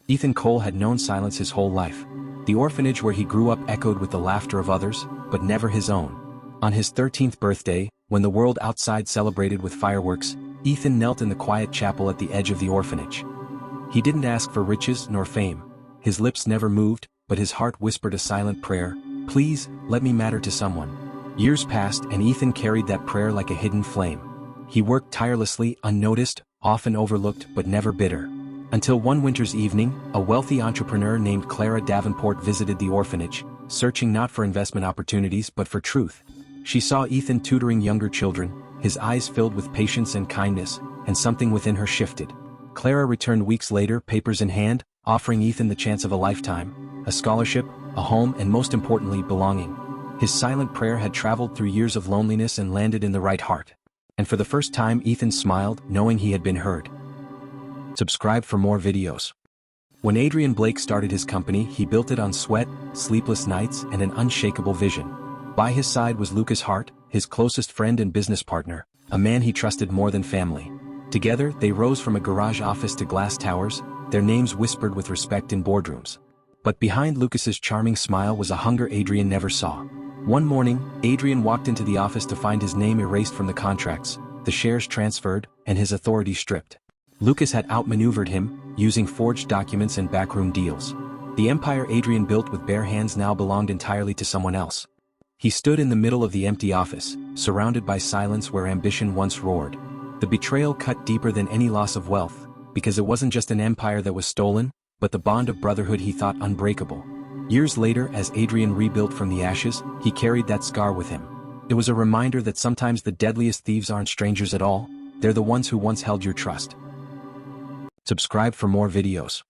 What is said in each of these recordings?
Ethan Cole had known silence his whole life. The orphanage where he grew up echoed with the laughter of others, but never his own. On his 13th birthday, when the world outside celebrated with fireworks, Ethan knelt in the quiet chapel at the edge of the orphanage. He didn't ask for riches nor fame. His lips never moved, but his heart whispered a silent prayer, "Please, let me matter to someone." Years passed and Ethan carried that prayer like a hidden flame. He worked tirelessly, unnoticed, often overlooked but never bitter. Until one winter's evening, a wealthy entrepreneur named Clara Davenport visited the orphanage, searching not for investment opportunities but for truth. She saw Ethan tutoring younger children, his eyes filled with patience and kindness, and something within her shifted. Clara returned weeks later, papers in hand, offering Ethan the chance of a lifetime, a scholarship, a home, and most importantly, belonging. His silent prayer had traveled through years of loneliness and landed in the right heart. And for the first time Ethan smiled, knowing he had been heard. Subscribe for more videos. When Adrian Blake started his company, he built it on sweat, sleepless nights, and an unshakable vision. By his side was Lucas Hart, his closest friend and business partner, a man he trusted more than family. Together, they rose from a garage office to glass towers, their names whispered with respect in boardrooms. But behind Lucas's charming smile was a hunger Adrian never saw. One morning, Adrian walked into the office to find his name erased from the contracts, the shares transferred, and his authority stripped. Lucas had outmaneuvered him, using forged documents and backroom deals. The empire Adrian built with bare hands now belonged entirely to someone else. He stood in the middle of the empty office, surrounded by silence where ambition once roared. The betrayal cut deeper than any loss of wealth, because it wasn't just an empire that was stolen, but the bond of brotherhood he thought unbreakable. Years later, as Adrian rebuilt from the ashes, he carried that scar with him. It was a reminder that sometimes the deadliest thieves aren't strangers at all, they're the ones who once held your trust. Subscribe for more videos.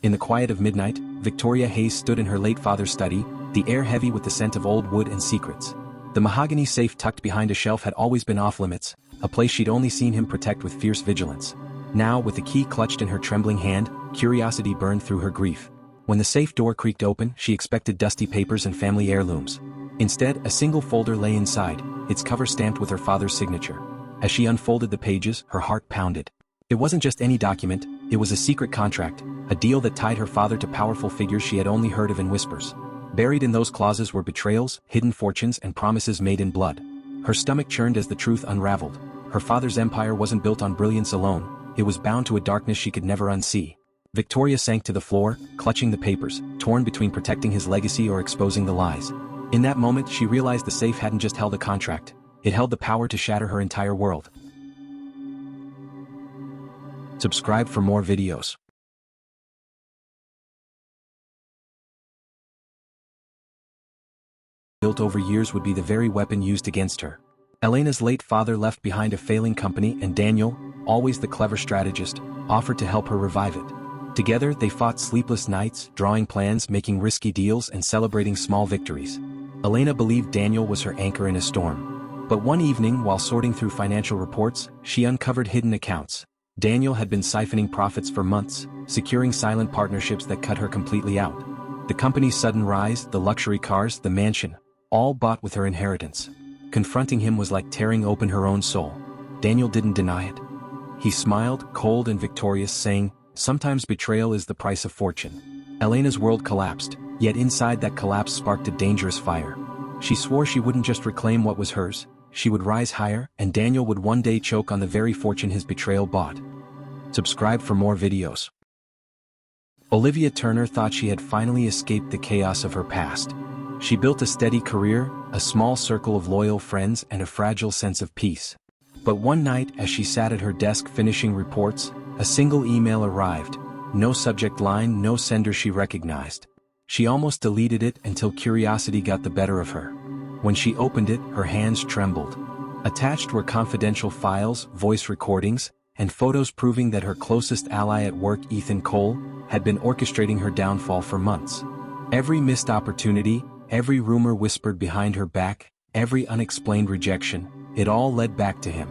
In the quiet of midnight, Victoria Hayes stood in her late father's study, the air heavy with the scent of old wood and secrets. The mahogany safe tucked behind a shelf had always been off limits, a place she'd only seen him protect with fierce vigilance. Now, with the key clutched in her trembling hand, curiosity burned through her grief. When the safe door creaked open, she expected dusty papers and family heirlooms. Instead, a single folder lay inside, its cover stamped with her father's signature. As she unfolded the pages, her heart pounded. It wasn't just any document, it was a secret contract, a deal that tied her father to powerful figures she had only heard of in whispers. Buried in those clauses were betrayals, hidden fortunes, and promises made in blood. Her stomach churned as the truth unraveled. Her father's empire wasn't built on brilliance alone, it was bound to a darkness she could never unsee. Victoria sank to the floor, clutching the papers, torn between protecting his legacy or exposing the lies. In that moment, she realized the safe hadn't just held a contract, it held the power to shatter her entire world. Subscribe for more videos. Built over years would be the very weapon used against her. Elena's late father left behind a failing company, and Daniel, always the clever strategist, offered to help her revive it. Together, they fought sleepless nights, drawing plans, making risky deals, and celebrating small victories. Elena believed Daniel was her anchor in a storm. But one evening, while sorting through financial reports, she uncovered hidden accounts. Daniel had been siphoning profits for months, securing silent partnerships that cut her completely out. The company's sudden rise, the luxury cars, the mansion, all bought with her inheritance. Confronting him was like tearing open her own soul. Daniel didn't deny it. He smiled, cold and victorious, saying, "Sometimes betrayal is the price of fortune." Elena's world collapsed, yet inside that collapse sparked a dangerous fire. She swore she wouldn't just reclaim what was hers, she would rise higher, and Daniel would one day choke on the very fortune his betrayal bought. Subscribe for more videos. Olivia Turner thought she had finally escaped the chaos of her past. She built a steady career, a small circle of loyal friends, and a fragile sense of peace. But one night, as she sat at her desk finishing reports, a single email arrived. No subject line, no sender she recognized. She almost deleted it until curiosity got the better of her. When she opened it, her hands trembled. Attached were confidential files, voice recordings, and photos proving that her closest ally at work, Ethan Cole, had been orchestrating her downfall for months. Every missed opportunity, every rumor whispered behind her back, every unexplained rejection, it all led back to him.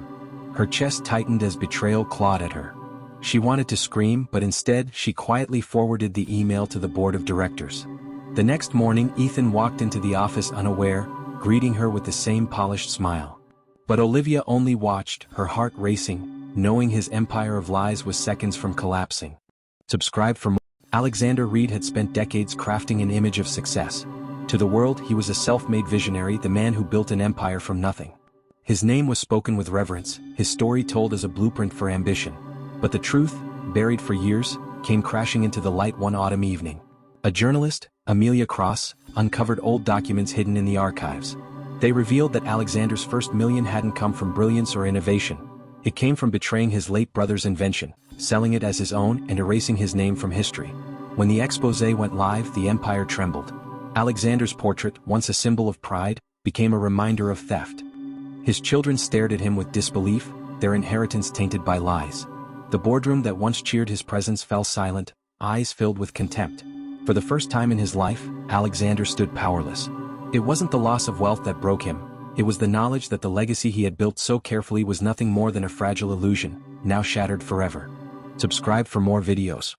Her chest tightened as betrayal clawed at her. She wanted to scream, but instead she quietly forwarded the email to the board of directors. The next morning, Ethan walked into the office unaware, greeting her with the same polished smile. But Olivia only watched, her heart racing, knowing his empire of lies was seconds from collapsing. Subscribe for more. Alexander Reed had spent decades crafting an image of success. To the world, he was a self-made visionary, the man who built an empire from nothing. His name was spoken with reverence, his story told as a blueprint for ambition. But the truth, buried for years, came crashing into the light one autumn evening. A journalist, Amelia Cross, uncovered old documents hidden in the archives. They revealed that Alexander's first million hadn't come from brilliance or innovation. It came from betraying his late brother's invention, selling it as his own and erasing his name from history. When the exposé went live, the empire trembled. Alexander's portrait, once a symbol of pride, became a reminder of theft. His children stared at him with disbelief, their inheritance tainted by lies. The boardroom that once cheered his presence fell silent, eyes filled with contempt. For the first time in his life, Alexander stood powerless. It wasn't the loss of wealth that broke him, it was the knowledge that the legacy he had built so carefully was nothing more than a fragile illusion, now shattered forever. Subscribe for more videos.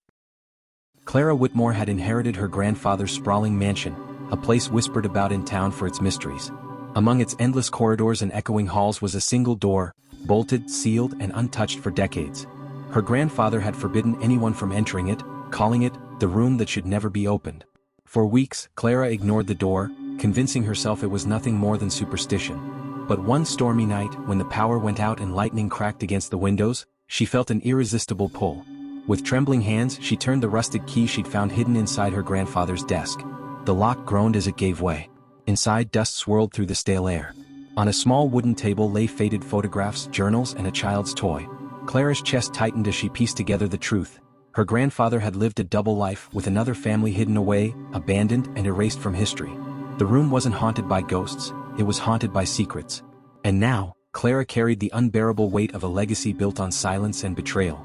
Clara Whitmore had inherited her grandfather's sprawling mansion, a place whispered about in town for its mysteries. Among its endless corridors and echoing halls was a single door, bolted, sealed, and untouched for decades. Her grandfather had forbidden anyone from entering it, calling it the room that should never be opened. For weeks, Clara ignored the door, convincing herself it was nothing more than superstition. But one stormy night, when the power went out and lightning cracked against the windows, she felt an irresistible pull. With trembling hands, she turned the rusted key she'd found hidden inside her grandfather's desk. The lock groaned as it gave way. Inside, dust swirled through the stale air. On a small wooden table lay faded photographs, journals, and a child's toy. Clara's chest tightened as she pieced together the truth. Her grandfather had lived a double life, with another family hidden away, abandoned, and erased from history. The room wasn't haunted by ghosts, it was haunted by secrets. And now, Clara carried the unbearable weight of a legacy built on silence and betrayal.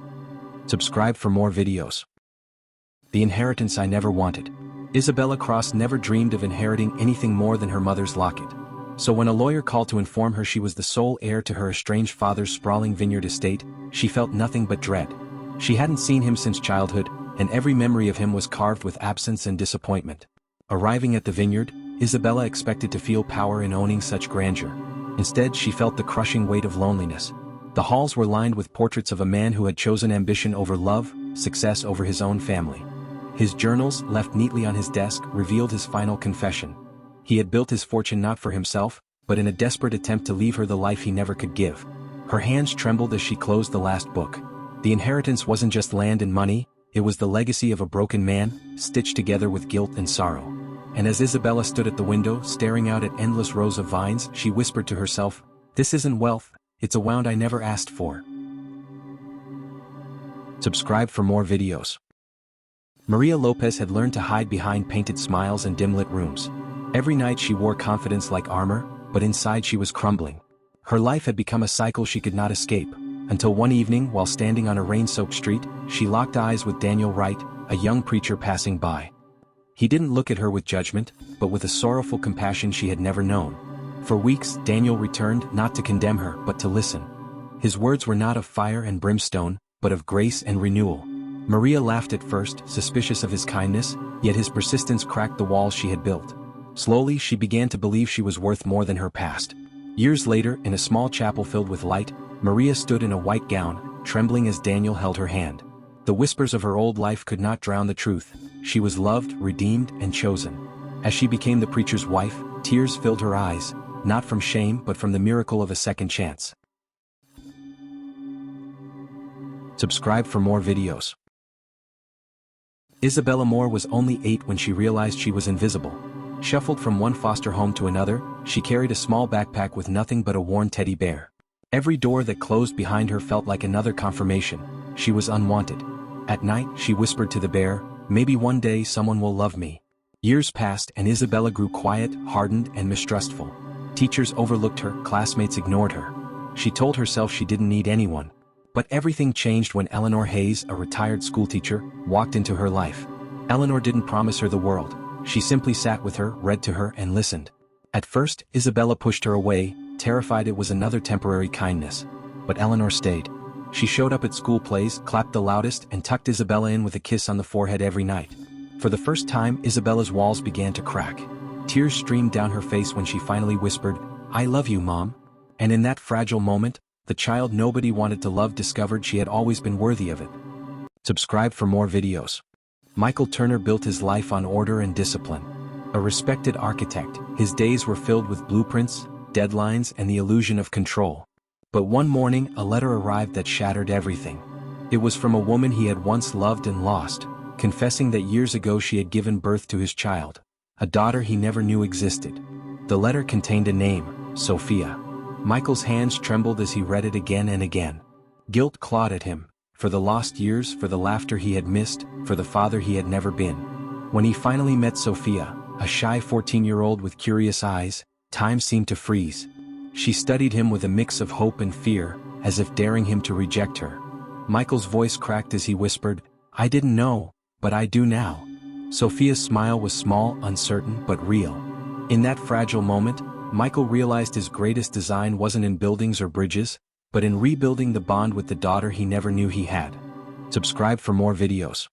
Subscribe for more videos. The inheritance I never wanted. Isabella Cross never dreamed of inheriting anything more than her mother's locket. So when a lawyer called to inform her she was the sole heir to her estranged father's sprawling vineyard estate, she felt nothing but dread. She hadn't seen him since childhood, and every memory of him was carved with absence and disappointment. Arriving at the vineyard, Isabella expected to feel power in owning such grandeur. Instead, she felt the crushing weight of loneliness. The halls were lined with portraits of a man who had chosen ambition over love, success over his own family. His journals, left neatly on his desk, revealed his final confession. He had built his fortune not for himself, but in a desperate attempt to leave her the life he never could give. Her hands trembled as she closed the last book. The inheritance wasn't just land and money, it was the legacy of a broken man, stitched together with guilt and sorrow. And as Isabella stood at the window, staring out at endless rows of vines, she whispered to herself, "This isn't wealth, it's a wound I never asked for." Subscribe for more videos. Maria Lopez had learned to hide behind painted smiles and dim-lit rooms. Every night she wore confidence like armor, but inside she was crumbling. Her life had become a cycle she could not escape, until one evening, while standing on a rain-soaked street, she locked eyes with Daniel Wright, a young preacher passing by. He didn't look at her with judgment, but with a sorrowful compassion she had never known. For weeks, Daniel returned not to condemn her, but to listen. His words were not of fire and brimstone, but of grace and renewal. Maria laughed at first, suspicious of his kindness, yet his persistence cracked the walls she had built. Slowly, she began to believe she was worth more than her past. Years later, in a small chapel filled with light, Maria stood in a white gown, trembling as Daniel held her hand. The whispers of her old life could not drown the truth. She was loved, redeemed, and chosen. As she became the preacher's wife, tears filled her eyes, not from shame but from the miracle of a second chance. Subscribe for more videos. Isabella Moore was only 8 when she realized she was invisible. Shuffled from one foster home to another, she carried a small backpack with nothing but a worn teddy bear. Every door that closed behind her felt like another confirmation. She was unwanted. At night, she whispered to the bear, "Maybe one day someone will love me." Years passed and Isabella grew quiet, hardened, and mistrustful. Teachers overlooked her, classmates ignored her. She told herself she didn't need anyone. But everything changed when Eleanor Hayes, a retired schoolteacher, walked into her life. Eleanor didn't promise her the world. She simply sat with her, read to her, and listened. At first, Isabella pushed her away, terrified it was another temporary kindness. But Eleanor stayed. She showed up at school plays, clapped the loudest, and tucked Isabella in with a kiss on the forehead every night. For the first time, Isabella's walls began to crack. Tears streamed down her face when she finally whispered, "I love you, Mom." And in that fragile moment, the child nobody wanted to love discovered she had always been worthy of it. Subscribe for more videos. Michael Turner built his life on order and discipline. A respected architect, his days were filled with blueprints, deadlines, and the illusion of control. But one morning, a letter arrived that shattered everything. It was from a woman he had once loved and lost, confessing that years ago she had given birth to his child, a daughter he never knew existed. The letter contained a name, Sophia. Michael's hands trembled as he read it again and again. Guilt clawed at him, for the lost years, for the laughter he had missed, for the father he had never been. When he finally met Sophia, a shy 14-year-old with curious eyes, time seemed to freeze. She studied him with a mix of hope and fear, as if daring him to reject her. Michael's voice cracked as he whispered, "I didn't know, but I do now." Sophia's smile was small, uncertain, but real. In that fragile moment, Michael realized his greatest design wasn't in buildings or bridges, but in rebuilding the bond with the daughter he never knew he had. Subscribe for more videos.